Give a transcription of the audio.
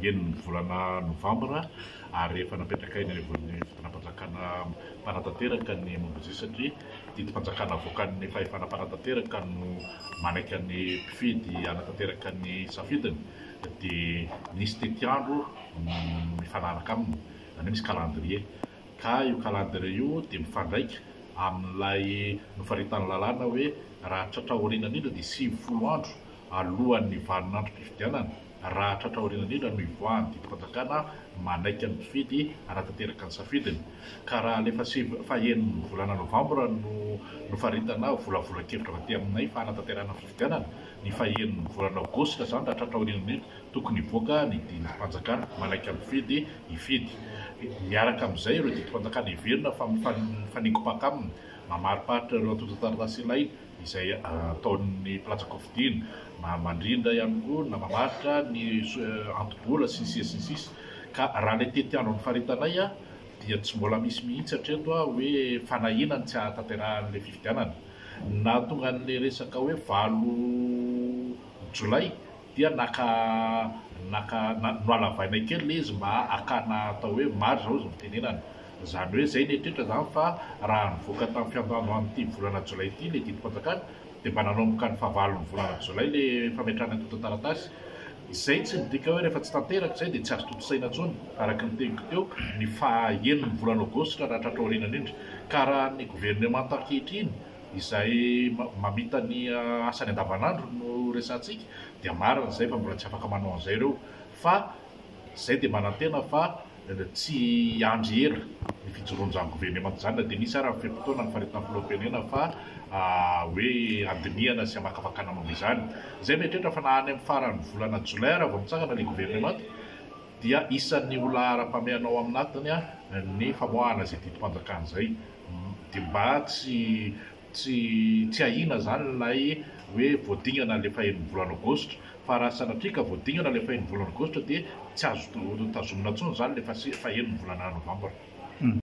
eniny volana novambra ary efa napetraka eny anivon'ny fanapatrakana mpanatanteraka ny mombazay satria didim-panjakana avoakan'ny fahefana-panatanteraka no manaiky ny mpifidy anatanteraka ny safidiny dia nisy tety andro mifanaraka aminy zany hoe misy calendrier ka io calendrier io dia mifandraika amin'ilay nofaritany lalàna hoe raha tratra aoriana indrindra dia 90 andro alohan'ny valinandro mpifidianana raha tratra aoriana indrindra no ivoahany didim-panjakana manaiky ny mpifidy anatanteraka ny safidiny ka raha lefa faheniny volana novambra no faritana volavolakevitra aty aminay fa anatanterana fifidianana ny faheniny volana aogositra zany raha tratra aoriana indrindra tokony hivoaka ny didim-panjakana manaiky ny mpifidy hifidy miaraka amin'izay ireo didim-panjakana hiverina fa mifaningom-paka aminy mamaripahitra ireo atoto-taratasy ilaina izay ataon'ny platsaka fidina mandrindra ihany koa na mamaritra ny antobola sy sisy ka raha le tety andro ny faritanay dia tsy mbola misy mihitsy hatreto hoe fanahinany tsy ahatanterahan'le fifidianana na tonga n'le resaka hoe 9 jolay dia noalavainay kely le izy mba akana atao hoe maro zao izy mitenenana zany hoe zay netrehitra zany fa raha nivoaka tamin'ny fiandano an'ity volana jolay ity le didim-panjakana dia mba nanomboka ny fahavalon'ny volana jolay le fametrahana atoto-taratasy izay tsy midika hoe rehefa tsy tanteraka zay dia tsy azo totosaina intsony araka ny teniko teo ny fahaeniny volana aogositra raha tratra aoriana indrindra ka raha ny gouvernement ankehitriny izay mamita ny asany andavanandro no resantsika dia marina zay fa mbola tsy afaka manao an'izay ireo fa zay dia manantena fa tsy andry ela ny fijoroan'izany gouvernement zany na dia nisy ary amin'ny fetim-potoana ny faritan'ny filoham-pirenena fa hoe andiniana sy hamakafakana momba izany zay mieritreritra fa na any amin'ny farany volana jolay raha vao mitsangana ilay gouvernement dia isan'ny olona ara-pamehanao aminatiny ny famoahana zay didim-panjakana zay dia mba tsy ahina zany ilay hoe voadingana le faheniny volana aogositra fa raha sanatrika voadingana le faheniny volana aogositra dia tsy azo tazomina intsony zany le faheniny volana novambra.